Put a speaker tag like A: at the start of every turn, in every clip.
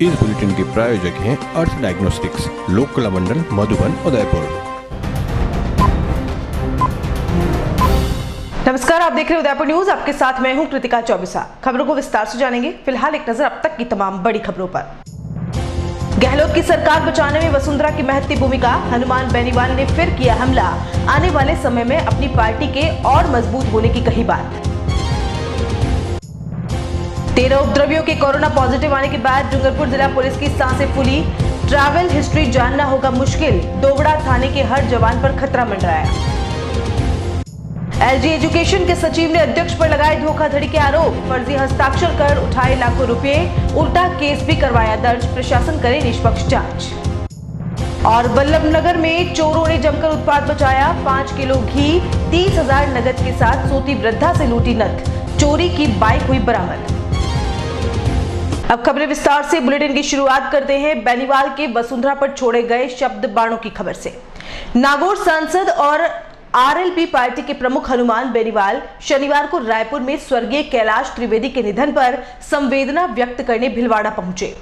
A: इस बुलेटिन के प्रायोजक हैं अर्थ डायग्नोस्टिक्स, लोक कला मंडल, मधुबन, उदयपुर।
B: नमस्कार, आप देख रहे हैं उदयपुर न्यूज। आपके साथ मैं हूं कृतिका चौबीसा। खबरों को विस्तार से जानेंगे। फिलहाल एक नजर अब तक की तमाम बड़ी खबरों पर। गहलोत की सरकार बचाने में वसुंधरा की महत्वपूर्ण भूमिका, हनुमान बेनीवाल ने फिर किया हमला। आने वाले समय में अपनी पार्टी के और मजबूत होने की कही बात। 13 उपद्रवियों के कोरोना पॉजिटिव आने के बाद डूंगरपुर जिला पुलिस की सांसें फूली। ट्रैवल हिस्ट्री जानना होगा मुश्किल, दोगड़ा थाने के हर जवान पर खतरा मंडराया। एलजी एजुकेशन के सचिव ने अध्यक्ष पर लगाए धोखाधड़ी के आरोप, फर्जी हस्ताक्षर कर उठाए लाखों रुपए, उल्टा केस भी करवाया दर्ज, प्रशासन करे निष्पक्ष जांच। और बल्लभनगर में चोरों ने जमकर उत्पाद मचाया, 5 किलो घी 30,000 नगद के साथ सोती वृद्धा से लूटी नथ, चोरी की बाइक हुई बरामद। अब खबरें विस्तार से। बुलेटिन की शुरुआत करते हैं बेनीवाल के वसुंधरा पर छोड़े गए शब्द बाणों की खबर से। नागौर सांसद और आरएलपी पार्टी के प्रमुख हनुमान बेनीवाल शनिवार को रायपुर में स्वर्गीय कैलाश त्रिवेदी के निधन पर संवेदना व्यक्त करने भिलवाड़ा पहुंचे,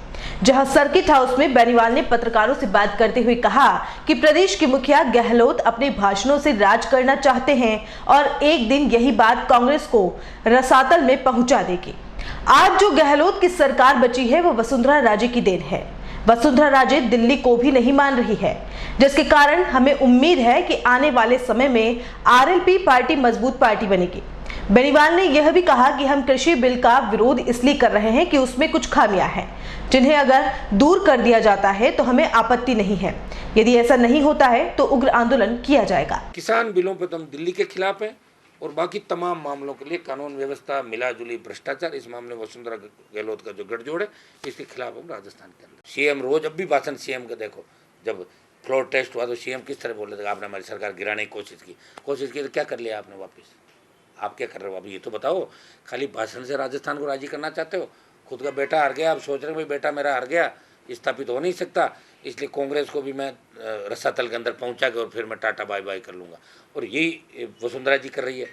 B: जहां सर्किट हाउस में बेनीवाल ने पत्रकारों से बात करते हुए कहा कि प्रदेश के मुखिया गहलोत अपने भाषणों से राज करना चाहते हैं और एक दिन यही बात कांग्रेस को रसातल में पहुंचा देगी। आज जो गहलोत की सरकार बची है वो वसुंधरा राजे की देन है। वसुंधरा राजे दिल्ली को भी नहीं मान रही है, जिसके कारण हमें उम्मीद है कि आने वाले समय में आरएलपी पार्टी मजबूत पार्टी बनेगी। बेनीवाल ने यह भी कहा कि हम कृषि बिल का विरोध इसलिए कर रहे हैं कि उसमें कुछ खामियां हैं, जिन्हें अगर दूर कर दिया जाता है तो हमें आपत्ति नहीं है। यदि ऐसा नहीं होता है तो उग्र आंदोलन किया जाएगा।
C: किसान बिलों पर तो हम दिल्ली के खिलाफ हैं और बाकी तमाम मामलों के लिए कानून व्यवस्था, मिलाजुली भ्रष्टाचार, इस मामले में वसुंधरा गहलोत का जो गठजोड़ है इसके खिलाफ हम राजस्थान के अंदर। सीएम रोज अब भी भाषण सीएम का देखो, जब फ्लोर टेस्ट हुआ तो सीएम किस तरह बोल रहे थे, आपने हमारी सरकार गिराने की कोशिश की तो क्या कर लिया आपने वापस? आप क्या कर रहे हो अभी ये तो बताओ। खाली भाषण से राजस्थान को राजी करना चाहते हो। खुद का बेटा हार गया, आप सोच रहे हो भाई बेटा मेरा हार गया, स्थापित हो नहीं सकता, इसलिए कांग्रेस को भी मैं रसातल के अंदर पहुंचा के और फिर मैं टाटा बाय बाय कर लूँगा। और यही वसुंधरा जी कर रही है।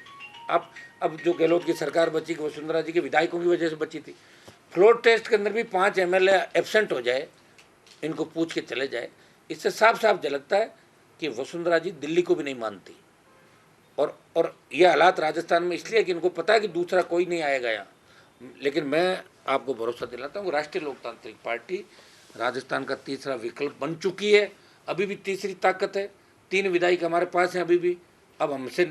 C: अब जो गहलोत की सरकार बची कि वसुंधरा जी के विधायकों की वजह से बची थी। फ्लोर टेस्ट के अंदर भी 5 एमएलए एब्सेंट हो जाए, इनको पूछ के चले जाए, इससे साफ साफ झलकता है कि वसुंधरा जी दिल्ली को भी नहीं मानती। और ये हालात राजस्थान में इसलिए कि इनको पता है कि दूसरा कोई नहीं आएगा यहाँ। लेकिन मैं आपको भरोसा दिलाता हूँ, राष्ट्रीय लोकतांत्रिक पार्टी राजस्थान का तीसरा विकल्प बन चुकी है। अभी भी तीसरी ताकत है, 3 विधायक हमारे पास हैं अभी भी। अब हमसे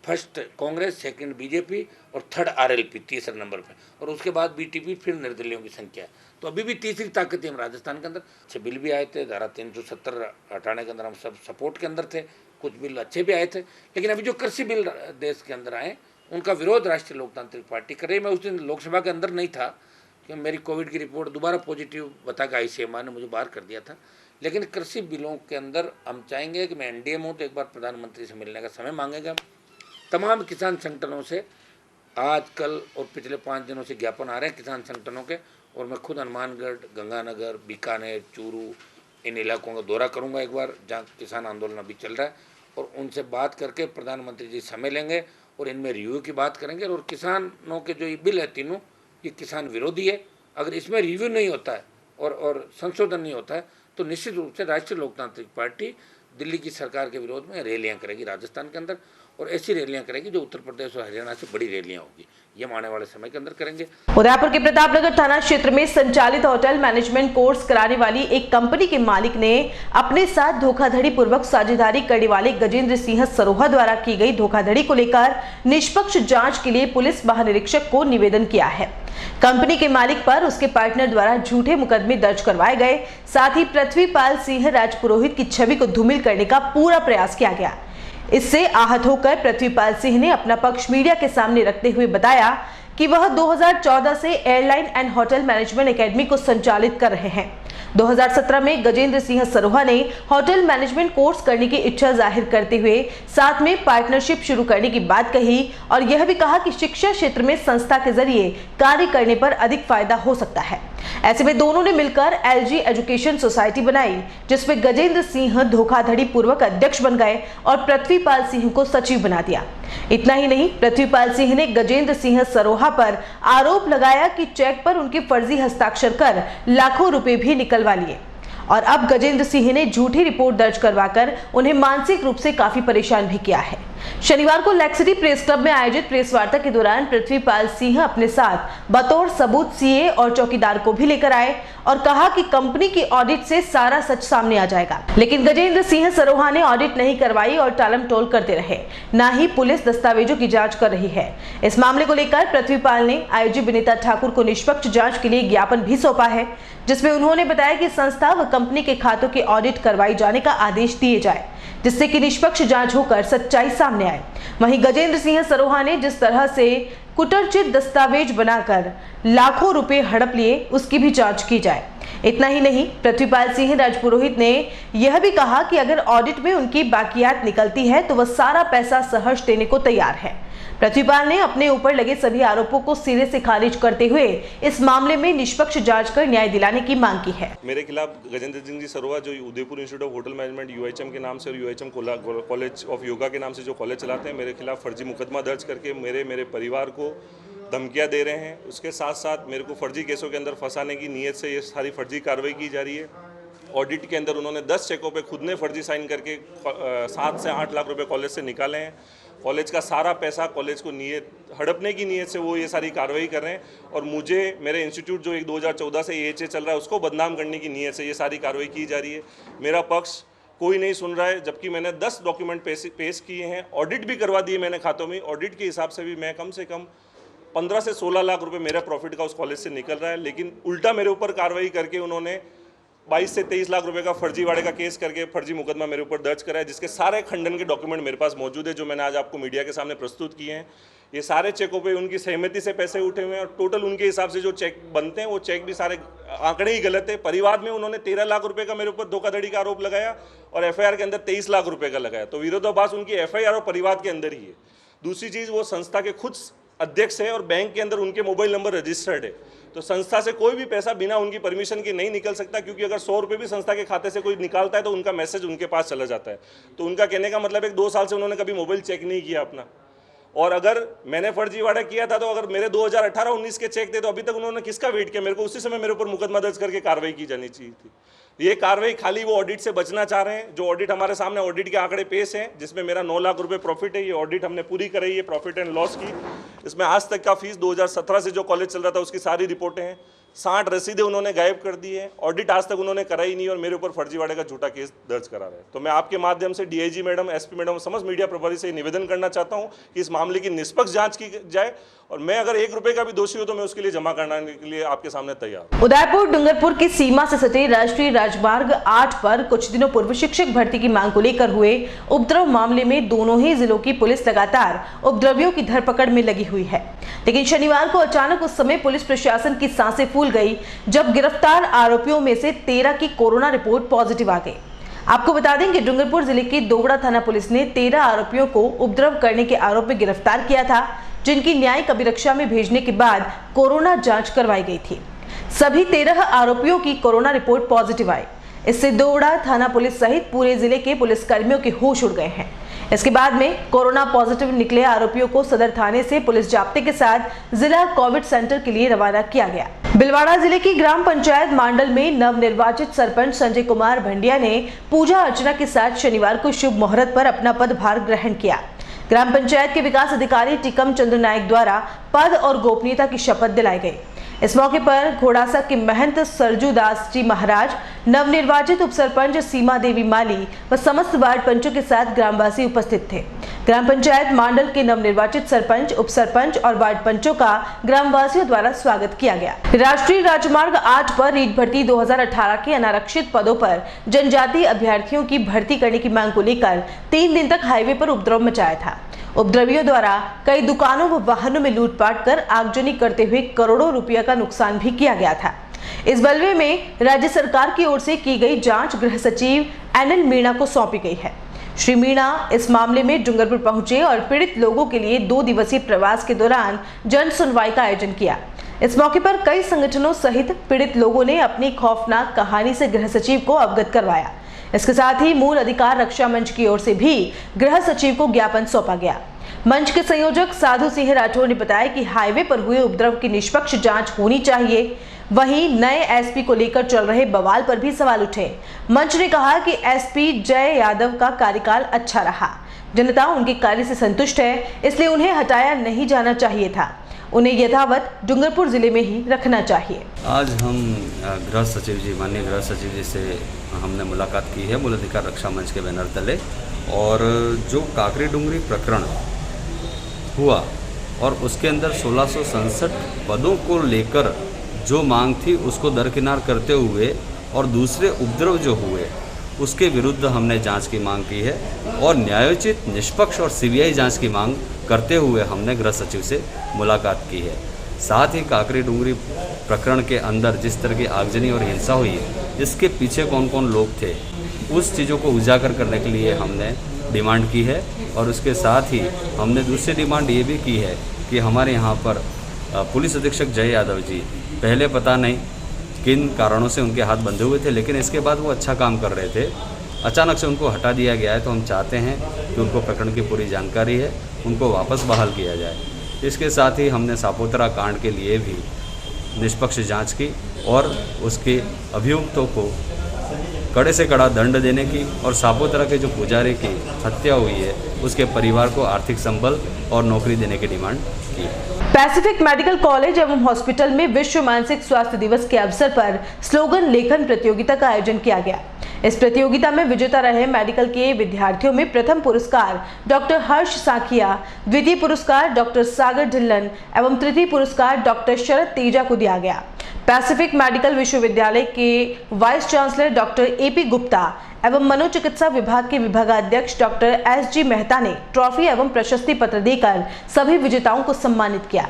C: फर्स्ट कांग्रेस, सेकंड बीजेपी और थर्ड आरएलपी तीसरे नंबर पे, और उसके बाद बीटीपी, फिर निर्दलीयों की संख्या है। तो अभी भी तीसरी ताकत है हम राजस्थान के अंदर। अच्छे बिल भी आए थे, धारा 370 हटाने के अंदर हम सब सपोर्ट के अंदर थे, कुछ बिल अच्छे भी आए थे। लेकिन अभी जो कृषि बिल देश के अंदर आए उनका विरोध राष्ट्रीय लोकतांत्रिक पार्टी कर रही है। मैं उस दिन लोकसभा के अंदर नहीं था कि मेरी कोविड की रिपोर्ट दोबारा पॉजिटिव बता के आईसीएमआर ने मुझे बाहर कर दिया था। लेकिन कृषि बिलों के अंदर हम चाहेंगे कि मैं एनडीए में हूँ तो एक बार प्रधानमंत्री से मिलने का समय मांगेगा। तमाम किसान संगठनों से आज कल और पिछले 5 दिनों से ज्ञापन आ रहे हैं किसान संगठनों के, और मैं खुद हनुमानगढ़, गंगानगर, बीकानेर, चूरू इन इलाकों का दौरा करूंगा एक बार जहाँ किसान आंदोलन अभी चल रहा है, और उनसे बात करके प्रधानमंत्री जी समय लेंगे और इनमें रिव्यू की बात करेंगे। और किसानों के जो ये बिल है तीनों, ये किसान विरोधी है। अगर इसमें रिव्यू नहीं होता है और संशोधन नहीं होता है तो निश्चित रूप से राष्ट्रीय लोकतांत्रिक पार्टी दिल्ली की सरकार के विरोध में रैलियां करेगी राजस्थान के अंदर, और ऐसी रैलियां करेगी जो उत्तर प्रदेश और हरियाणा से बड़ी रैलियां होगी। ये आने वाले समय के अंदर करेंगे।
B: उदयपुर के प्रतापनगर थाना क्षेत्र में संचालित होटल मैनेजमेंट कोर्स कराने वाली एक कंपनी के मालिक ने अपने साथ धोखाधड़ी पूर्वक साझेदारी करने वाले गजेंद्र सिंह सरोहा द्वारा की गई धोखाधड़ी को लेकर निष्पक्ष जांच के लिए पुलिस महानिरीक्षक को निवेदन किया है। कंपनी के मालिक पर उसके पार्टनर द्वारा झूठे मुकदमे दर्ज करवाए गए, साथ ही पृथ्वीपाल सिंह राजपुरोहित की छवि को धूमिल करने का पूरा प्रयास किया गया। इससे आहत होकर पृथ्वीपाल सिंह ने अपना पक्ष मीडिया के सामने रखते हुए बताया कि वह 2014 से airline and hotel management academy को संचालित कर रहे हैं। 2017 में गजेंद्र सिंह सरोहा ने होटल मैनेजमेंट कोर्स करने की इच्छा जाहिर करते हुए साथ में पार्टनरशिप शुरू करने की बात कही, और यह भी कहा कि शिक्षा क्षेत्र में संस्था के जरिए कार्य करने पर अधिक फायदा हो सकता है। ऐसे में दोनों ने मिलकर एलजी एजुकेशन सोसाइटी बनाई, जिसमें गजेंद्र सिंह धोखाधड़ी पूर्वक अध्यक्ष बन गए और पृथ्वीपाल सिंह को सचिव बना दिया। इतना ही नहीं, पृथ्वीपाल सिंह ने गजेंद्र सिंह सरोहा पर आरोप लगाया कि चेक पर उनके फर्जी हस्ताक्षर कर लाखों रुपए भी निकलवा लिए और अब गजेंद्र सिंह ने झूठी रिपोर्ट दर्ज करवाकर उन्हें मानसिक रूप से काफी परेशान भी किया है। शनिवार को लेक सिटी प्रेस क्लब में आयोजित प्रेस वार्ता के दौरान पृथ्वीपाल सिंह अपने साथ बतौर सबूत सीए और चौकीदार को भी लेकर आए और कहा कि कंपनी की ऑडिट से सारा सच सामने आ जाएगा। लेकिन गजेंद्र सिंह सरोहा ने ऑडिट नहीं करवाई और टालम टोल करते रहे, ना ही पुलिस दस्तावेजों की जांच कर रही है। इस मामले को लेकर पृथ्वीपाल ने आईजी विनीता ठाकुर को निष्पक्ष जांच के लिए ज्ञापन भी सौंपा है, जिसमें उन्होंने बताया कि संस्था व कंपनी के खातों की ऑडिट करवाई जाने का आदेश दिए जाए, जिससे कि निष्पक्ष जांच होकर सच्चाई सामने आए। वहीं गजेंद्र सिंह सरोहा ने जिस तरह से कुटरचित दस्तावेज बनाकर लाखों रुपए हड़प लिए, उसकी भी जांच की जाए। इतना ही नहीं, पृथ्वीपाल सिंह राजपुरोहित ने यह भी कहा कि अगर ऑडिट में उनकी बाकियात निकलती है तो वह सारा पैसा सहर्ष देने को तैयार है। पृथ्वीपाल ने अपने ऊपर लगे सभी आरोपों को सिरे से खारिज करते हुए इस मामले में निष्पक्ष जांच कर न्याय दिलाने की मांग की है।
D: मेरे खिलाफ गजेंद्र सिंह जी सरोहा जो Udaipur institute of hotel management UHM के नाम से और UHM कॉलेज ऑफ योगा के नाम से जो कॉलेज चलाते हैं, मेरे खिलाफ फर्जी मुकदमा दर्ज करके मेरे परिवार को धमकियां दे रहे हैं। उसके साथ साथ मेरे को फर्जी केसों के अंदर फंसाने की नीयत से ये सारी फर्जी कार्रवाई की जा रही है। ऑडिट के अंदर उन्होंने 10 चेकों पे खुद ने फर्जी साइन करके 7 से 8 लाख रुपए कॉलेज से निकाले हैं। कॉलेज का सारा पैसा कॉलेज को हड़पने की नीयत से वो ये सारी कार्रवाई कर रहे हैं और मुझे मेरे इंस्टीट्यूट जो 2014 से AHA चल रहा है उसको बदनाम करने की नीयत से ये सारी कार्रवाई की जा रही है। मेरा पक्ष कोई नहीं सुन रहा है, जबकि मैंने 10 डॉक्यूमेंट पेश किए हैं, ऑडिट भी करवा दिए मैंने खातों में। ऑडिट के हिसाब से भी मैं कम से कम 15 से 16 लाख रुपए मेरा प्रॉफिट का उस कॉलेज से निकल रहा है, लेकिन उल्टा मेरे ऊपर कार्रवाई करके उन्होंने 22 से 23 लाख रुपए का फर्जीवाड़े का केस करके फर्जी मुकदमा मेरे ऊपर दर्ज करा है, जिसके सारे खंडन के डॉक्यूमेंट मेरे पास मौजूद है, जो मैंने आज आपको मीडिया के सामने प्रस्तुत किए हैं। ये सारे चेकों पे उनकी सहमति से पैसे उठे हुए हैं और टोटल उनके हिसाब से जो चेक बनते हैं वो चेक भी सारे आंकड़े ही गलत है। परिवार में उन्होंने 13 लाख रुपए का मेरे ऊपर धोखाधड़ी का आरोप लगाया और FIR के अंदर 23 लाख रुपए का लगाया, तो विरोधाभास उनकी FIR और परिवार के अंदर ही है। दूसरी चीज़, वो संस्था के खुद अध्यक्ष है और बैंक के अंदर उनके मोबाइल नंबर रजिस्टर्ड है, तो संस्था से कोई भी पैसा बिना उनकी परमिशन के नहीं निकल सकता, क्योंकि अगर 100 रुपये भी संस्था के खाते से कोई निकालता है तो उनका मैसेज उनके पास चला जाता है। तो उनका कहने का मतलब है 2 साल से उन्होंने कभी मोबाइल चेक नहीं किया अपना। और अगर मैंने फर्जीवाड़ा किया था तो अगर मेरे 2018-19 के चेक थे तो अभी तक उन्होंने किसका वेट किया? मेरे को उसी समय मेरे ऊपर मुकदमा दर्ज करके कार्रवाई की जानी चाहिए थी। ये कार्रवाई खाली वो ऑडिट से बचना चाह रहे हैं। जो ऑडिट हमारे सामने ऑडिट के आंकड़े पेश हैं, जिसमें मेरा 9 लाख रुपए प्रॉफिट है, ये ऑडिट हमने पूरी कराई है प्रॉफिट एंड लॉस की। इसमें आज तक का फीस 2017 से जो कॉलेज चल रहा था उसकी सारी रिपोर्टें हैं। 60 रसीदें उन्होंने गायब कर दी है। ऑडिट आज तक उन्होंने कराई नहीं और मेरे ऊपर फर्जीवाड़े का झूठा केस दर्ज करा रहे हैं। तो मैं आपके माध्यम से DIG मैडम, SP मैडम, समस्त मीडिया प्रभारी से निवेदन करना चाहता हूं कि इस मामले की निष्पक्ष जांच की जाए और मैं अगर 1 रुपए का भी दोषी हूं तो मैं उसके लिए जमा कराने के लिए आपके सामने तैयार हूं।
B: उदयपुर डूंगरपुर की सीमा से सटे राष्ट्रीय राजमार्ग 8 पर कुछ दिनों पूर्व शिक्षक भर्ती की मांग को लेकर हुए उपद्रव मामले में दोनों ही जिलों की पुलिस लगातार उपद्रवियों की धरपकड़ में लगी हुई है। लेकिन शनिवार को अचानक उस समय पुलिस प्रशासन की सांसें फूल गई जब गिरफ्तार आरोपियों में से 13 की कोरोना रिपोर्ट पॉजिटिव आ गई। आपको बता दें कि डूंगरपुर जिले की दोगड़ा थाना पुलिस ने 13 आरोपियों को उपद्रव करने के आरोप में गिरफ्तार किया था, जिनकी न्यायिक अभिरक्षा में भेजने के बाद कोरोना जांच करवाई गई थी। सभी 13 आरोपियों की कोरोना रिपोर्ट पॉजिटिव आई। इससे दोगड़ा थाना पुलिस सहित पूरे जिले के पुलिसकर्मियों के होश उड़ गए हैं। इसके बाद में कोरोना पॉजिटिव निकले आरोपियों को सदर थाने से पुलिस जाब्ते के साथ जिला कोविड सेंटर के लिए रवाना किया गया। बिलवाड़ा जिले की ग्राम पंचायत मांडल में नवनिर्वाचित सरपंच संजय कुमार भंडिया ने पूजा अर्चना के साथ शनिवार को शुभ मुहूर्त पर अपना पदभार ग्रहण किया। ग्राम पंचायत के विकास अधिकारी टिकम चंद्र नायक द्वारा पद और गोपनीयता की शपथ दिलाई गई। इस मौके पर घोड़ासा के महंत सरजू दास जी महाराज, नवनिर्वाचित उपसरपंच सीमा देवी माली व समस्त वार्ड पंचों के साथ ग्रामवासी उपस्थित थे। ग्राम पंचायत मांडल के नवनिर्वाचित सरपंच, उपसरपंच और वार्ड पंचों का ग्रामवासियों द्वारा स्वागत किया गया। राष्ट्रीय राजमार्ग 8 पर रीट भर्ती 2018 के अनारक्षित पदों पर जनजातीय अभ्यर्थियों की भर्ती करने की मांग को लेकर 3 दिन तक हाईवे पर उपद्रव मचाया था। उपद्रवियों द्वारा कई दुकानों व वाहनों में लूटपाट कर आगजनी करते हुए करोड़ों रुपया का नुकसान भी किया गया था। इस बलवे में राज्य सरकार की ओर से की गई जांच गृह सचिव NL मीणा को सौंपी गई है। श्री मीणा इस मामले में डूंगरपुर पहुंचे और पीड़ित लोगों के लिए 2 दिवसीय प्रवास के दौरान जन सुनवाई का आयोजन किया। इस मौके पर कई संगठनों सहित पीड़ित लोगों ने अपनी खौफनाक कहानी से गृह सचिव को अवगत करवाया। इसके साथ ही मूल अधिकार रक्षा मंच की ओर से भी गृह सचिव को ज्ञापन सौंपा गया। मंच के संयोजक साधु सिंह राठौर ने बताया कि हाईवे पर हुए उपद्रव की निष्पक्ष जांच होनी चाहिए। वहीं नए एसपी को लेकर चल रहे बवाल पर भी सवाल उठे। मंच ने कहा कि एसपी जय यादव का कार्यकाल अच्छा रहा, जनता उनके कार्य से संतुष्ट है, इसलिए उन्हें हटाया नहीं जाना चाहिए था। उन्हें यथावत डूंगरपुर जिले में ही रखना चाहिए।
E: आज हम गृह सचिव जी, माननीय गृह सचिव जी से हमने मुलाकात की है मूल अधिकार रक्षा मंच के बैनर तले, और जो काकरी डूंगरी प्रकरण हुआ और उसके अंदर 1667 पदों को लेकर जो मांग थी उसको दरकिनार करते हुए और दूसरे उपद्रव जो हुए उसके विरुद्ध हमने जांच की मांग की है और न्यायोचित, निष्पक्ष और सीबीआई जांच की मांग करते हुए हमने गृह सचिव से मुलाकात की है। साथ ही काकरी डूंगरी प्रकरण के अंदर जिस तरह की आगजनी और हिंसा हुई है, इसके पीछे कौन कौन लोग थे, उस चीज़ों को उजागर करने के लिए हमने डिमांड की है। और उसके साथ ही हमने दूसरी डिमांड ये भी की है कि हमारे यहाँ पर पुलिस अधीक्षक जय यादव जी पहले पता नहीं किन कारणों से उनके हाथ बंधे हुए थे, लेकिन इसके बाद वो अच्छा काम कर रहे थे, अचानक से उनको हटा दिया गया है। तो हम चाहते हैं कि उनको प्रकरण की पूरी जानकारी है, उनको वापस बहाल किया जाए। इसके साथ ही हमने सापोतरा कांड के लिए भी निष्पक्ष जांच की और उसके अभियुक्तों को कड़े से कड़ा दंड देने की और सापोतरा के जो पुजारी की हत्या हुई है उसके परिवार को आर्थिक संबल और नौकरी देने की डिमांड की है।
B: पैसिफिक मेडिकल कॉलेज एवं हॉस्पिटल में विश्व मानसिक स्वास्थ्य दिवस के अवसर पर स्लोगन लेखन प्रतियोगिता का आयोजन किया गया। इस प्रतियोगिता में विजेता रहे मेडिकल के विद्यार्थियों में प्रथम पुरस्कार डॉक्टर हर्ष साखिया, द्वितीय पुरस्कार डॉक्टर सागर ढिल्लन एवं तृतीय पुरस्कार डॉक्टर शरद तेजा को दिया गया। पैसिफिक मेडिकल विश्वविद्यालय के vice chancellor doctor AP Gupta एवं मनोचिकित्सा विभाग के विभागाध्यक्ष डॉक्टर एसजी मेहता ने ट्रॉफी एवं प्रशस्ति पत्र देकर सभी विजेताओं को सम्मानित किया।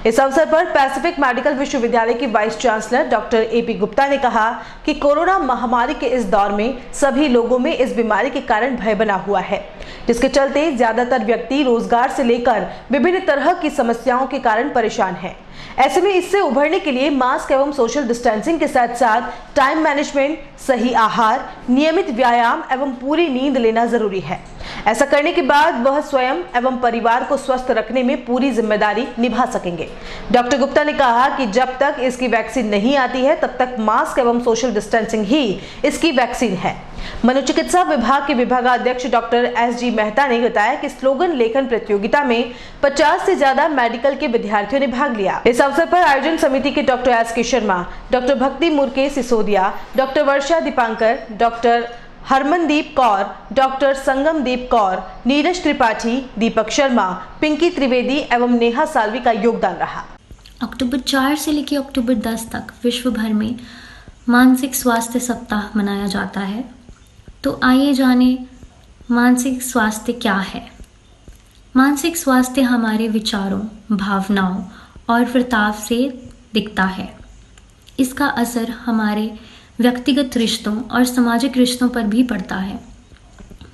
B: इस अवसर पर पैसिफिक मेडिकल विश्वविद्यालय के vice chancellor doctor AP Gupta ने कहा कि कोरोना महामारी के इस दौर में सभी लोगों में इस बीमारी के कारण भय बना हुआ है, जिसके चलते ज्यादातर व्यक्ति रोजगार से लेकर विभिन्न तरह की समस्याओं के कारण परेशान हैं। ऐसे में इससे उभरने के लिए मास्क एवं सोशल डिस्टेंसिंग के साथ साथ टाइम मैनेजमेंट, सही आहार, नियमित व्यायाम एवं पूरी नींद लेना जरूरी है। ऐसा करने के बाद वह स्वयं एवं परिवार को स्वस्थ रखने में पूरी जिम्मेदारी निभा सकेंगे। डॉक्टर गुप्ता ने कहा कि जब तक इसकी वैक्सीन नहीं आती है तब तक मास्क एवं सोशल डिस्टेंसिंग ही इसकी वैक्सीन है। मनोचिकित्सा विभाग के विभागाध्यक्ष डॉक्टर एसजी मेहता ने बताया कि स्लोगन लेखन प्रतियोगिता में 50 से ज्यादा मेडिकल के विद्यार्थियों ने भाग लिया। इस अवसर पर आयोजन समिति के डॉक्टर एस के शर्मा, डॉक्टर भक्ति मुर्के सिसोदिया, डॉक्टर वर्षा दीपांकर, डॉक्टर हरमनदीप कौर, डॉक्टर संगमदीप कौर, नीरज त्रिपाठी, दीपक शर्मा, पिंकी त्रिवेदी एवं नेहा सालवी का योगदान रहा।
F: अक्टूबर 4 से लेकर अक्टूबर 10 तक विश्व भर में मानसिक स्वास्थ्य सप्ताह मनाया जाता है। तो आइए जाने मानसिक स्वास्थ्य क्या है। मानसिक स्वास्थ्य हमारे विचारों, भावनाओं और वर्ताव से दिखता है। इसका असर हमारे व्यक्तिगत रिश्तों और सामाजिक रिश्तों पर भी पड़ता है।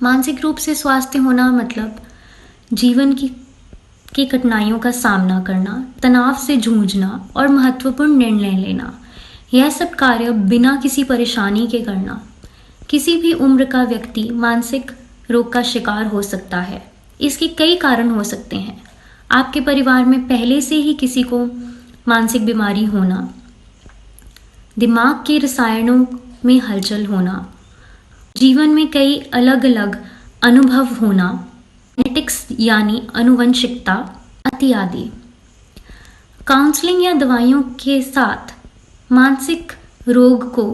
F: मानसिक रूप से स्वास्थ्य होना मतलब जीवन की कठिनाइयों का सामना करना, तनाव से जूझना और महत्वपूर्ण निर्णय लेना। यह सब कार्य बिना किसी परेशानी के करना। किसी भी उम्र का व्यक्ति मानसिक रोग का शिकार हो सकता है। इसके कई कारण हो सकते हैं। आपके परिवार में पहले से ही किसी को मानसिक बीमारी होना, दिमाग के रसायनों में हलचल होना, जीवन में कई अलग अलग अनुभव होना, जेनेटिक्स यानी आनुवंशिकता इत्यादि। काउंसलिंग या दवाइयों के साथ मानसिक रोग को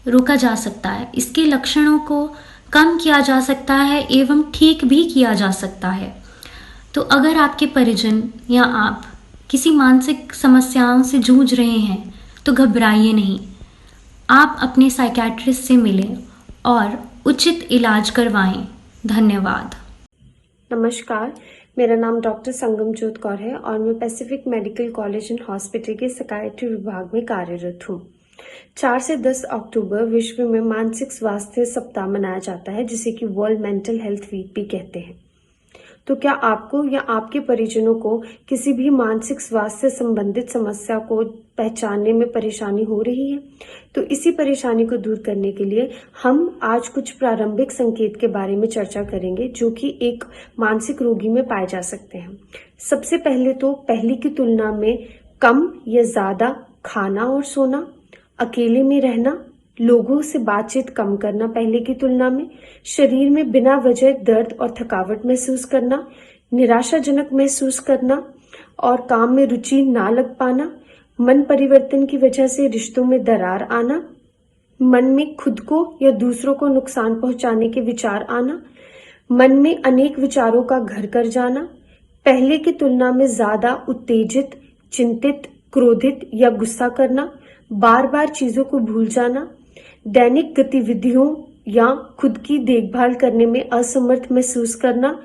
F: रोका जा सकता है। इसके लक्षणों को कम किया जा सकता है एवं ठीक भी किया जा सकता है। तो अगर आपके परिजन या आप किसी मानसिक समस्याओं से जूझ रहे हैं तो घबराइए नहीं। आप अपने साइकियाट्रिस्ट से मिलें और उचित इलाज करवाएं। धन्यवाद।
G: नमस्कार, मेरा नाम डॉक्टर संगमजोत कौर है और मैं Pacific medical college and hospital के साइकियाट्री विभाग में कार्यरत हूँ। 4 से 10 अक्टूबर विश्व में मानसिक स्वास्थ्य सप्ताह मनाया जाता है, जिसे कि वर्ल्ड मेंटल हेल्थ वीक भी कहते हैं। तो क्या आपको या आपके परिजनों को किसी भी मानसिक स्वास्थ्य से संबंधित समस्या को पहचानने में परेशानी हो रही है। तो इसी परेशानी को दूर करने के लिए हम आज कुछ प्रारंभिक संकेत के बारे में चर्चा करेंगे जो कि एक मानसिक रोगी में पाए जा सकते हैं। सबसे पहले तो पहले की तुलना में कम या ज्यादा खाना और सोना, अकेले में रहना, लोगों से बातचीत कम करना पहले की तुलना में, शरीर में बिना वजह दर्द और थकावट महसूस करना, निराशाजनक महसूस करना और काम में रुचि ना लग पाना, मन परिवर्तन की वजह से रिश्तों में दरार आना, मन में खुद को या दूसरों को नुकसान पहुंचाने के विचार आना, मन में अनेक विचारों का घर कर जाना, पहले की तुलना में ज्यादा उत्तेजित, चिंतित, क्रोधित या गुस्सा करना, बार बार चीजों को भूल जाना, दैनिक गतिविधियों या खुद की देखभाल करने में असमर्थ महसूस करना,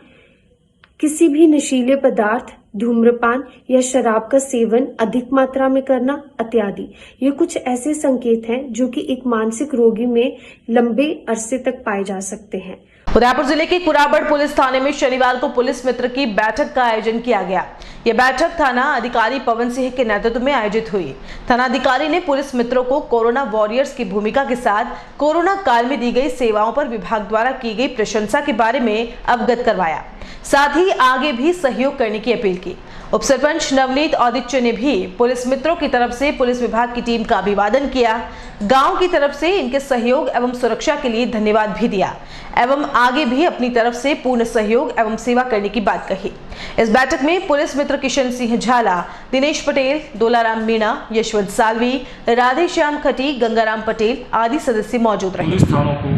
G: किसी भी नशीले पदार्थ, धूम्रपान या शराब का सेवन अधिक मात्रा में करना इत्यादि। ये कुछ ऐसे संकेत हैं जो कि एक मानसिक रोगी में लंबे अरसे तक पाए जा सकते हैं।
B: उदयपुर जिले के कुराबड़ पुलिस थाने में शनिवार को पुलिस मित्र की बैठक का आयोजन किया गया। यह बैठक थाना अधिकारी पवन सिंह के नेतृत्व में आयोजित हुई। थानाधिकारी ने पुलिस मित्रों को कोरोना वॉरियर्स की भूमिका के साथ कोरोना काल में दी गई सेवाओं पर विभाग द्वारा की गई प्रशंसा के बारे में अवगत करवाया, साथ ही आगे भी सहयोग करने की अपील की। उप सरपंच नवनीत औदित्य ने भी पुलिस मित्रों की तरफ से पुलिस विभाग की टीम का अभिवादन किया, गांव की तरफ से इनके सहयोग एवं सुरक्षा के लिए धन्यवाद भी दिया एवं आगे भी अपनी तरफ से पूर्ण सहयोग एवं सेवा करने की बात कही। इस बैठक में पुलिस मित्र किशन सिंह झाला, दिनेश पटेल, दोलाराम मीणा, यशवंत सालवी, राधे श्याम खटी, गंगाराम पटेल आदि सदस्य मौजूद रहे।
H: पुलिस थानों को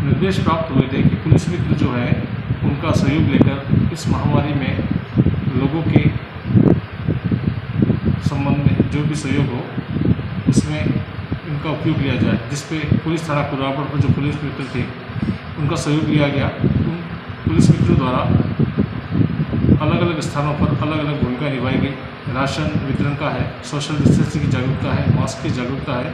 H: निर्देश प्राप्त हुए थे कि पुलिस मित्र जो है उनका सहयोग लेकर इस महामारी में लोगों के संबंध में जो भी सहयोग हो उसमें इनका उपयोग लिया जाए, जिसपे पुलिस थाना कुराबड़ पर जो पुलिस मित्र थे उनका सहयोग लिया गया। उन पुलिस मित्रों द्वारा अलग अलग स्थानों पर अलग अलग भूमिका निभाई गई। राशन वितरण का है, सोशल डिस्टेंसिंग की जागरूकता है, मास्क की जागरूकता है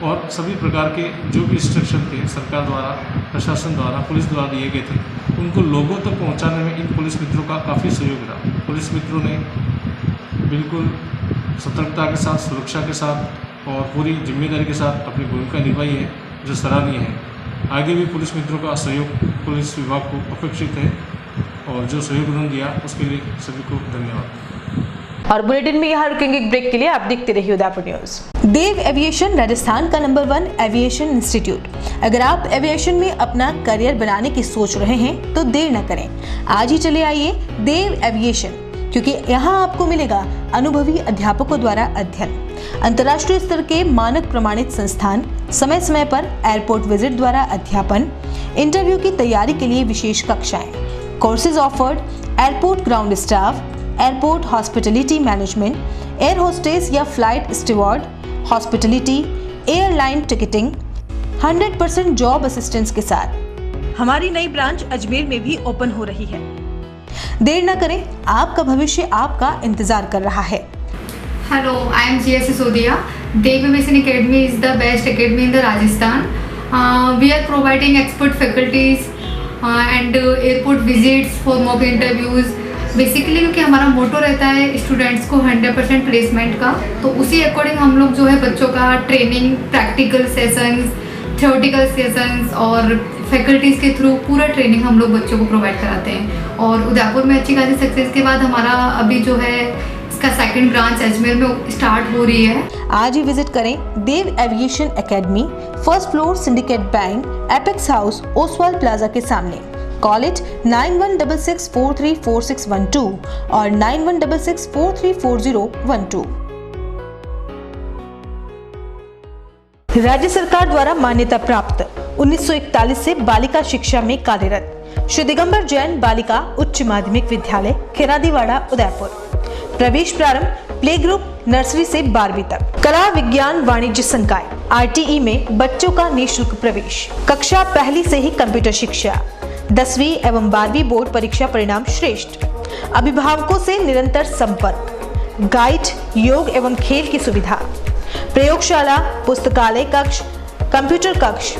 H: और सभी प्रकार के जो भी इंस्ट्रक्शन थे सरकार द्वारा, प्रशासन द्वारा, पुलिस द्वारा दिए गए थे उनको लोगों तक पहुंचाने में इन पुलिस मित्रों का काफ़ी सहयोग रहा। पुलिस मित्रों ने बिल्कुल सतर्कता के साथ, सुरक्षा के साथ और पूरी जिम्मेदारी के साथ अपनी भूमिका निभाई है, जो सराहनीय है। आगे भी पुलिस मित्रों का सहयोग पुलिस विभाग को अपेक्षित है और जो सहयोग उन्होंने दिया उसके लिए सभी को धन्यवाद।
B: और बुलेटिन में यहाँ रुकेंगे एक ब्रेक के लिए। आप देखते रहिए उदयपुर न्यूज। देव एविएशन राजस्थान का नंबर 1 एविएशन इंस्टीट्यूट। अगर आप एविएशन में अपना करियर बनाने की सोच रहे हैं तो देर न करें, आज ही चले आइए देव एविएशन, क्योंकि यहाँ आपको मिलेगा अनुभवी अध्यापकों द्वारा अध्ययन, अंतर्राष्ट्रीय स्तर के मानक प्रमाणित संस्थान, समय समय पर एयरपोर्ट विजिट द्वारा अध्यापन, इंटरव्यू की तैयारी के लिए विशेष कक्षाएं, courses offered, airport ground staff, airport hospitality management, air hostess या flight steward, hospitality, airline ticketing, 100% job assistance के साथ हमारी नई ब्रांच अजमेर में भी ओपन हो रही है। देर न करें, आपका भविष्य आपका इंतजार कर रहा है।
I: Hello, I am Jia Sisodia. Dev Aviation Academy is the best academy in the Rajasthan. We are providing expert faculties and airport visits for mock interviews. Basically क्योंकि हमारा मोटो रहता है स्टूडेंट्स को 100% प्लेसमेंट का, तो उसी अकॉर्डिंग हम लोग जो है बच्चों का training, practical sessions, theoretical sessions और फैकल्टीज़ के थ्रू पूरा ट्रेनिंग हम लोग बच्चों को प्रोवाइड कराते हैं। और उदयपुर में अच्छी खासी सक्सेस के बाद हमारा अभी जो है इसका सेकंड ब्रांच अजमेर में स्टार्ट हो रही है। आज ही विजिट करें Dev aviation academy, first floor, Syndicate Bank, Apex House, Oswal plaza के सामने। कॉलेज 9166434612 और 9166434012। राज्य सरकार द्वारा मान्यता प्राप्त 1941 से बालिका शिक्षा में कार्यरत श्री दिगंबर जैन बालिका उच्च माध्यमिक विद्यालय खेरादीवाड़ा उदयपुर। प्रवेश प्रारंभ प्ले ग्रुप नर्सरी से 12वीं तक। कला विज्ञान वाणिज्य संकाय RTE में बच्चों का निःशुल्क प्रवेश। कक्षा पहली से ही कंप्यूटर शिक्षा। 10वीं एवं 12वीं बोर्ड परीक्षा परिणाम श्रेष्ठ। अभिभावकों से निरंतर संपर्क। गाइड, योग एवं खेल की सुविधा। प्रयोगशाला, पुस्तकालय कक्ष, कंप्यूटर कक्ष,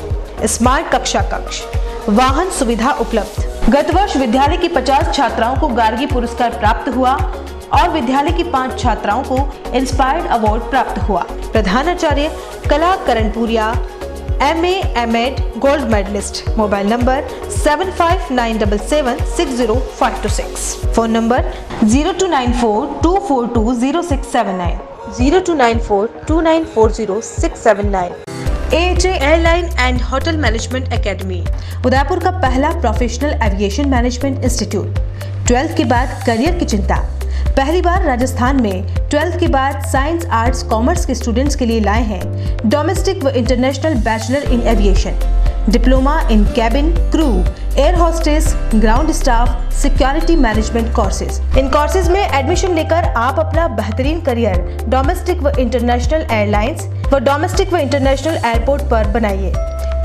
I: स्मार्ट कक्षा कक्ष, वाहन सुविधा उपलब्ध। गत वर्ष विद्यालय की 50 छात्राओं को गार्गी पुरस्कार प्राप्त हुआ।
B: और विद्यालय की 5 छात्राओं को इंस्पायर्ड अवार्ड प्राप्त हुआ। प्रधानाचार्य Kala Karanpuria, MA M.Ed gold medalist. Mobile number 7597760526। Phone number 0294242069, 029429400679। AHA airline and hotel management academy, Udaipur का पहला professional aviation management institute. 12th के बाद करियर की चिंता, पहली बार राजस्थान में 12th के बाद साइंस, आर्ट्स, कॉमर्स के स्टूडेंट्स के लिए लाए हैं डोमेस्टिक व international bachelor in aviation, diploma in cabin crew, air hostess, ground staff, security management courses. इन कोर्सेज में एडमिशन लेकर आप अपना बेहतरीन करियर डोमेस्टिक व इंटरनेशनल एयरलाइंस व डोमेस्टिक व इंटरनेशनल एयरपोर्ट पर बनाइए।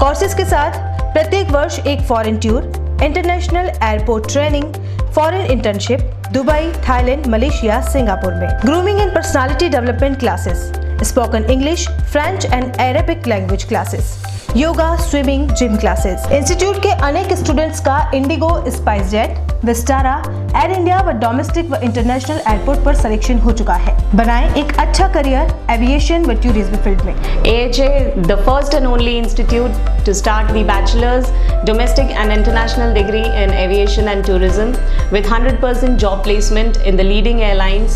B: कोर्सेज के साथ प्रत्येक वर्ष एक foreign tour, international airport training, foreign internship Dubai, Thailand, Malaysia, Singapore में। Grooming and personality development classes, spoken English, French and Arabic language classes, yoga, swimming, gym classes. Institute के अनेक स्टूडेंट्स का Indigo, SpiceJet, Vistara, air India व domestic व international airport पर selection हो चुका है। बनाएं एक अच्छा करियर एविएशन व टूरिज्म फील्ड में।
J: AHA, the first and only institute to start the bachelor's, domestic and international degree in aviation and tourism with 100% job placement in the leading airlines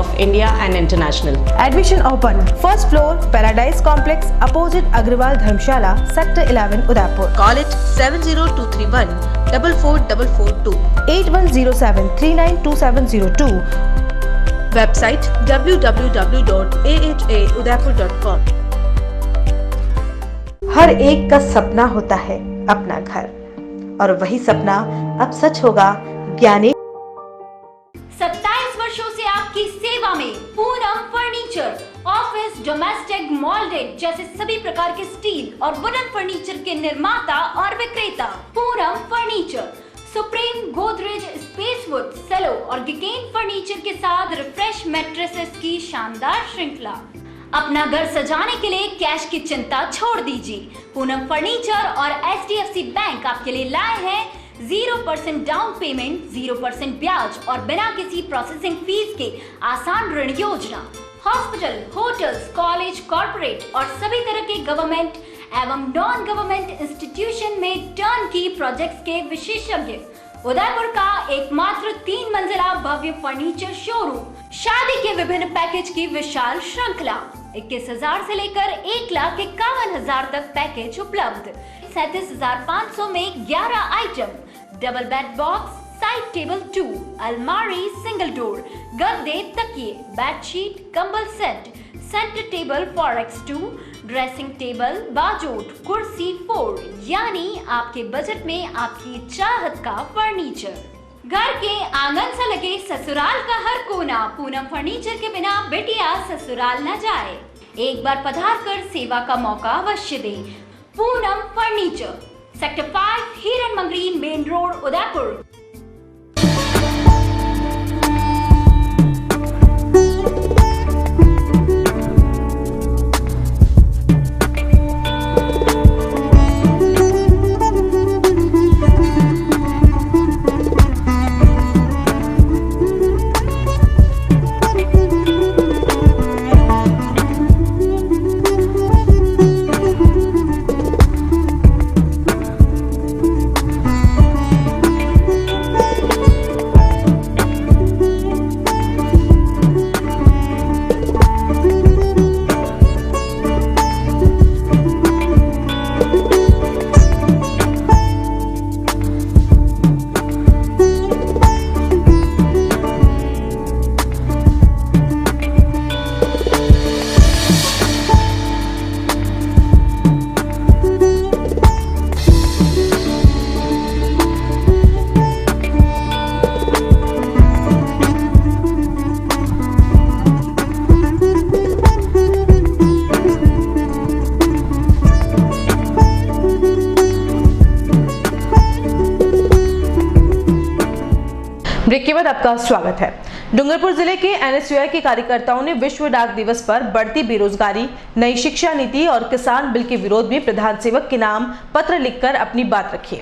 J: of India and international.
B: Admission open. First floor, Paradise Complex, opposite Agrawal Dharmshala, Sector 11, Udaipur. Call it 70231 44442, 8107392702. Website www.ahaudapur.com. हर एक का सपना होता है अपना घर, और वही सपना अब सच होगा ज्ञानी।
K: 27 वर्षों से आपकी सेवा में पूनम फर्नीचर, ऑफिस, डोमेस्टिक, मॉल्डेड जैसे सभी प्रकार के स्टील और वुडन फर्नीचर के निर्माता और विक्रेता। Poonam furniture Supreme, Godrej, Spacewood, Cello और गिगेन फर्नीचर के साथ रिफ्रेश मैट्रेसेस की शानदार श्रृंखला। अपना घर सजाने के लिए कैश की चिंता छोड़ दीजिए। पूनम फर्नीचर और HDFC बैंक आपके लिए लाए हैं 0% डाउन पेमेंट, 0% ब्याज और बिना किसी प्रोसेसिंग फीस के आसान ऋण योजना। हॉस्पिटल, होटल्स, कॉलेज, कॉर्पोरेट और सभी तरह के गवर्नमेंट एवं नॉन गवर्नमेंट इंस्टीट्यूशन में टर्न की प्रोजेक्ट्स के विशेषज्ञ। उदयपुर का एकमात्र 3 मंजिला भव्य फर्नीचर शोरूम। शादी के विभिन्न पैकेज की विशाल श्रृंखला। 21,000 से लेकर 1,51,000 तक पैकेज उपलब्ध। 37,500 में 11 item, double bed box, side table 2, अलमारी, सिंगल डोर, गद्दे, तकिए, बेडशीट, कंबल set, centre table 4x2, dressing table, बाजोट, कुर्सी 4, यानी आपके बजट में आपकी चाहत का फर्नीचर। घर के आंगन से लगे ससुराल का हर कोना। पूनम फर्नीचर के बिना बेटिया ससुराल न जाए। एक बार पधार कर सेवा का मौका अवश्य दे। Poonam furniture, sector 5, Hiran Magri, main road, Udaipur.
B: Break के बाद आपका स्वागत है। डूंगरपुर जिले के NSUI के कार्यकर्ताओं ने विश्व डाक दिवस पर बढ़ती बेरोजगारी, नई शिक्षा नीति और किसान बिल के विरोध में प्रधान सेवक के नाम पत्र लिखकर अपनी बात रखी।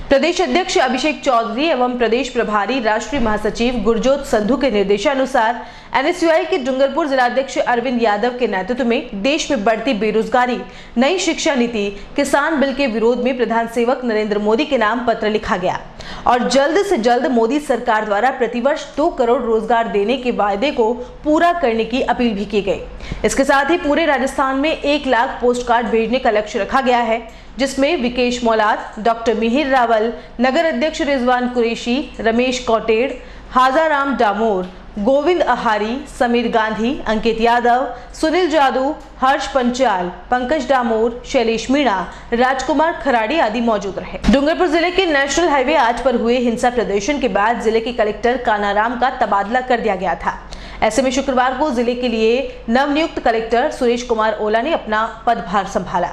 B: प्रदेश अध्यक्ष अभिषेक चौधरी एवं प्रदेश प्रभारी राष्ट्रीय महासचिव गुरजोत संधू के निर्देशानुसार NSUI के डूंगरपुर जिलाध्यक्ष अरविंद यादव के नेतृत्व में देश में बढ़ती बेरोजगारी, नई शिक्षा नीति, किसान बिल के विरोध में प्रधान सेवक नरेंद्र मोदी के नाम पत्र लिखा गया और जल्द से जल्द मोदी सरकार द्वारा प्रतिवर्ष 2 करोड़ रोजगार देने के वायदे को पूरा करने की अपील भी की गई। इसके साथ ही पूरे राजस्थान में 1 लाख पोस्ट कार्ड भेजने का लक्ष्य रखा गया है, जिसमें विकेश मौलाद, डॉक्टर मिहिर रावल, नगर अध्यक्ष रिजवान कुरैशी, रमेश कौटेड़, हाजाराम डामोर, गोविंद अहारी, समीर गांधी, अंकित यादव, सुनील जादू, हर्ष पंचाल, पंकज डामोर, शैलेश मीणा, राजकुमार खराड़ी आदि मौजूद रहे। डूंगरपुर जिले के नेशनल हाईवे 8 पर हुए हिंसा प्रदर्शन के बाद जिले के कलेक्टर कानाराम का तबादला कर दिया गया था। ऐसे में शुक्रवार को जिले के लिए नवनियुक्त कलेक्टर सुरेश कुमार ओला ने अपना पदभार संभाला।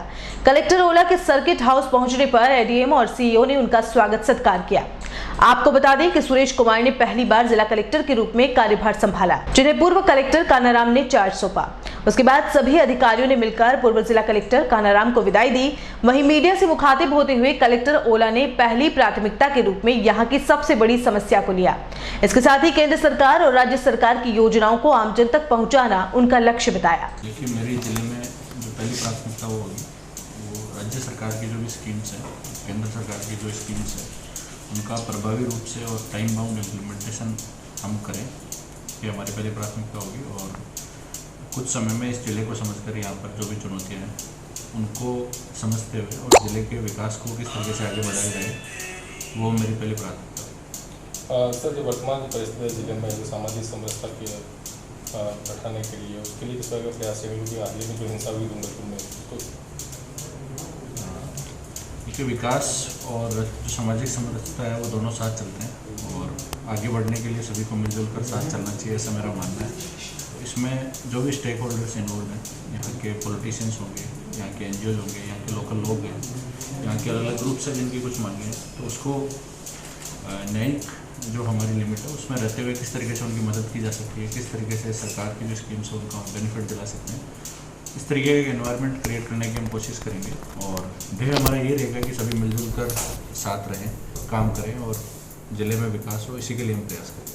B: कलेक्टर ओला के सर्किट हाउस पहुंचने पर एडीएम और सीईओ ने उनका स्वागत सत्कार किया। आपको बता दें कि सुरेश कुमार ने पहली बार जिला कलेक्टर के रूप में कार्यभार संभाला, जिन्हें पूर्व कलेक्टर कानाराम ने चार्ज सौंपा। उसके बाद सभी अधिकारियों ने मिलकर पूर्व जिला कलेक्टर कानाराम को विदाई दी। वहीं मीडिया से मुखातिब होते हुए कलेक्टर ओला ने पहली प्राथमिकता के रूप में यहां की सबसे बड़ी समस्या को लिया। इसके साथ ही केंद्र सरकार और राज्य सरकार की योजनाओं को आमजन तक पहुंचाना उनका लक्ष्य बताया।
L: देखिए, मेरे जिले में जो पहली प्राथमिकता होगी वो राज्य सरकार की जो भी स्कीम्स हैं, केंद्र सरकार की जो स्कीम्स हैं, उनका प्रभावी रूप से और टाइम बाउंड इम्प्लीमेंटेशन हम करें, ये हमारी पहली प्राथमिकता होगी। और कुछ समय में इस जिले को समझकर यहाँ पर जो भी चुनौतियाँ हैं उनको समझते हुए और जिले के विकास को किस तरीके से आगे बढ़ाया जाए, वो मेरी पहली प्राथमिकता है।
H: सर, जो वर्तमान परिस्थिति है जिले में जो सामाजिक समरसता के बढ़ाने के लिए, उसके लिए किस तरह का प्रयास है? क्योंकि हाल ही में जो हिंसा हुई डूंगरपुर में,
L: देखिए, विकास और जो सामाजिक समरसता है वो दोनों साथ चलते हैं और आगे बढ़ने के लिए सभी को मिलजुल कर साथ चलना चाहिए, ऐसा मेरा मानना है। इसमें जो भी स्टेक होल्डर्स इन्वॉल्व हैं, यहाँ के पॉलिटिशियंस होंगे, यहाँ के NGOs होंगे, यहाँ के लोकल लोग हैं, यहाँ के अलग अलग ग्रुप्स हैं जिनकी कुछ मांगे हैं, तो उसको न्यायिक जो हमारी लिमिट है उसमें रहते हुए किस तरीके से उनकी मदद की जा सकती है, किस तरीके से सरकार की जो स्कीम्स है उनका बेनिफिट दिला सकते हैं, इस तरीके का एनवायरनमेंट क्रिएट करने की हम कोशिश करेंगे। और ध्येय हमारा ये रहेगा कि सभी मिलजुल कर साथ रहें, काम करें और जिले में विकास हो, इसी के लिए हम प्रयास करें।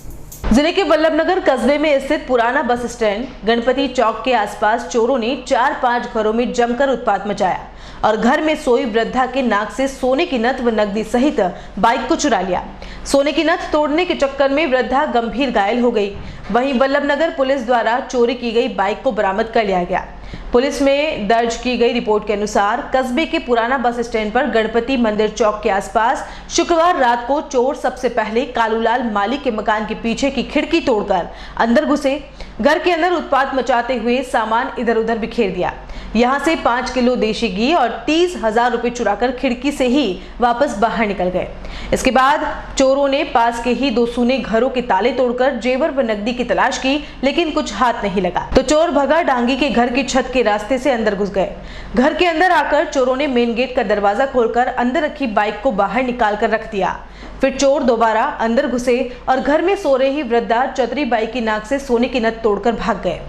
B: जिले के वल्लभनगर कस्बे में स्थित पुराना बस स्टैंड गणपति चौक के आसपास चोरों ने 4-5 घरों में जमकर उत्पात मचाया और घर में सोई वृद्धा के नाक से सोने की नथ व नकदी सहित बाइक को चुरा लिया। सोने की नथ तोड़ने के चक्कर में वृद्धा गंभीर घायल हो गई। वहीं वल्लभनगर पुलिस द्वारा चोरी की गई बाइक को बरामद कर लिया गया। पुलिस में दर्ज की गई रिपोर्ट के अनुसार कस्बे के पुराना बस स्टैंड पर गणपति मंदिर चौक के आसपास शुक्रवार रात को चोर सबसे पहले कालूलाल माली के मकान के पीछे की खिड़की तोड़कर अंदर घुसे। घर के अंदर उत्पात मचाते हुए सामान इधर उधर बिखेर दिया। यहां से 5 किलो देशी घी और 30,000 रुपए चुराकर खिड़की से ही वापस बाहर निकल गए। इसके बाद चोरों ने पास के ही 2 सूने घरों के ताले तोड़कर जेवर व नकदी की तलाश की, लेकिन कुछ हाथ नहीं लगा तो चोर भगा डांगी के घर की छत के रास्ते से अंदर घुस गए। घर के अंदर आकर चोरों ने मेन गेट का दरवाजा खोलकर अंदर रखी बाइक को बाहर निकाल कर रख दिया। फिर चोर दोबारा अंदर घुसे और घर में सो रही वृद्धा चतरी बाई की नाक से सोने की नथ तोड़कर भाग गए।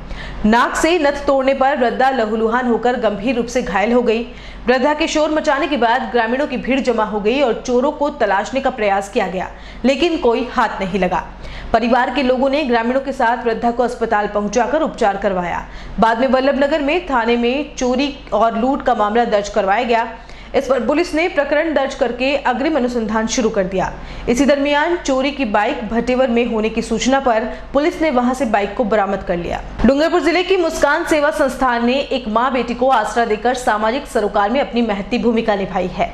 B: नाक से नथ तोड़ने पर वृद्धा लहूलुहान होकर गंभीर रूप से घायल हो गई। वृद्धा के शोर मचाने के बाद ग्रामीणों की भीड़ जमा हो गई और चोरों को तलाशने का प्रयास किया गया, लेकिन कोई हाथ नहीं लगा। परिवार के लोगों ने ग्रामीणों के साथ वृद्धा को अस्पताल पहुंचाकर उपचार करवाया। बाद में वल्लभनगर में थाने में चोरी और लूट का मामला दर्ज करवाया गया। इस पर पुलिस ने प्रकरण दर्ज करके अग्रिम अनुसंधान शुरू कर दिया। इसी दरमियान चोरी की बाइक भटेवर में होने की सूचना पर पुलिस ने वहां से बाइक को बरामद कर लिया। डूंगरपुर जिले की मुस्कान सेवा संस्थान ने एक मां बेटी को आसरा देकर सामाजिक सरोकार में अपनी महती भूमिका निभाई है।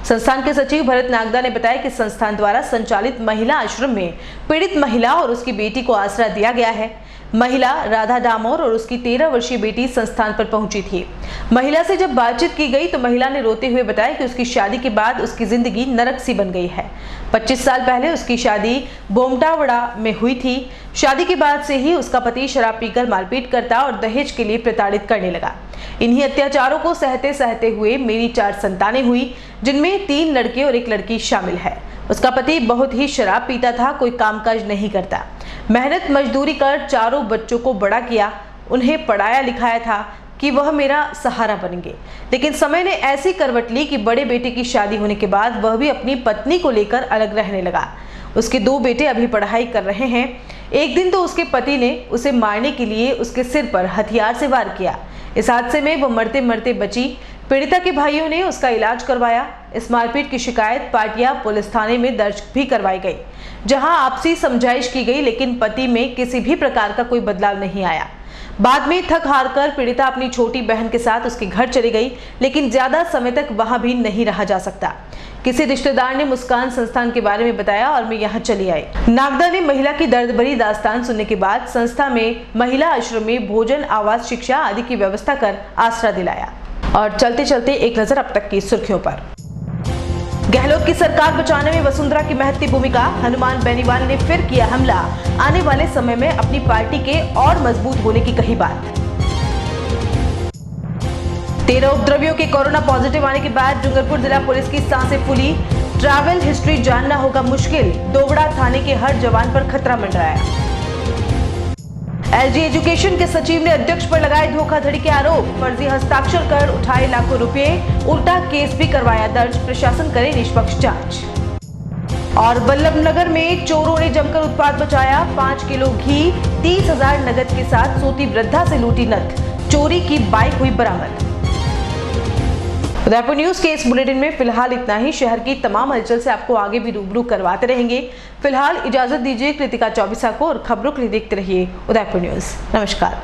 B: संस्थान के सचिव भरत नागदा ने बताया कि संस्थान द्वारा संचालित महिला आश्रम में पीड़ित महिला और उसकी बेटी को आसरा दिया गया है। महिला राधा डामोर और उसकी 13 वर्षीय बेटी संस्थान पर पहुंची थी। महिला से जब बातचीत की गई तो महिला ने रोते हुए बताया कि उसकी शादी के बाद उसकी जिंदगी नरक सी बन गई है। 25 साल पहले उसकी शादी बोमटावड़ा में हुई थी। शादी के बाद से ही उसका पति शराब पीकर मारपीट करता और दहेज के लिए प्रताड़ित करने लगा। इन्हीं अत्याचारों को सहते सहते हुए मेरी 4 संतानें हुई, जिनमें 3 लड़के और 1 लड़की शामिल है। उसका पति बहुत ही शराब पीता था, कोई कामकाज नहीं करता। मेहनत मजदूरी कर 4 बच्चों को बड़ा किया, उन्हें पढ़ाया लिखाया था, कि वह मेरा सहारा बनेंगे, लेकिन समय ने ऐसी करवट ली कि बड़े बेटे की शादी होने के बाद वह भी अपनी पत्नी को लेकर अलग रहने लगा। उसके 2 बेटे अभी पढ़ाई कर रहे हैं। एक दिन तो उसके पति ने उसे मारने के लिए उसके सिर पर हथियार से वार किया। इस हादसे में वह मरते मरते बची। पीड़िता के भाइयों ने उसका इलाज करवाया। इस मारपीट की शिकायत पाटिया पुलिस थाने में दर्ज भी करवाई गई, जहां आपसी समझाइश की गई, लेकिन पति में किसी भी प्रकार का कोई बदलाव नहीं आया। बाद में थक हार कर पीड़िता अपनी छोटी बहन के साथ उसके घर चली गई, लेकिन ज्यादा समय तक वहां भी नहीं रहा जा सकता। किसी रिश्तेदार ने मुस्कान संस्थान के बारे में बताया और मैं यहाँ चली आई। नागदा ने महिला की दर्द भरी दास्तान सुनने के बाद संस्था में महिला आश्रम में भोजन, आवास, शिक्षा आदि की व्यवस्था कर आसरा दिलाया। और चलते चलते एक नजर अब तक की सुर्खियों पर। गहलोत की सरकार बचाने में वसुंधरा की महत्वपूर्ण भूमिका। हनुमान बेनीवाल ने फिर किया हमला। आने वाले समय में अपनी पार्टी के और मजबूत होने की कही बात। 13 उपद्रवियों के कोरोना पॉजिटिव आने के बाद डूंगरपुर जिला पुलिस की सांसें फूली। ट्रैवल हिस्ट्री जानना होगा मुश्किल। दोगड़ा थाने के हर जवान पर खतरा मंडराया। एलजी एजुकेशन के सचिव ने अध्यक्ष पर लगाए धोखाधड़ी के आरोप। फर्जी हस्ताक्षर कर उठाए लाखों रुपए। उल्टा केस भी करवाया दर्ज। प्रशासन करे निष्पक्ष जांच। और बल्लभनगर में चोरों ने जमकर उत्पाद मचाया। 5 किलो घी, 30,000 नगद के साथ सोती वृद्धा से लूटी नथ। चोरी की बाइक हुई बरामद। उदयपुर न्यूज के इस बुलेटिन में फिलहाल इतना ही। शहर की तमाम हलचल से आपको आगे भी रूबरू करवाते रहेंगे। फिलहाल इजाजत दीजिए कृतिका चौबीसा को और खबरों के लिए देखते रहिए उदयपुर न्यूज। नमस्कार।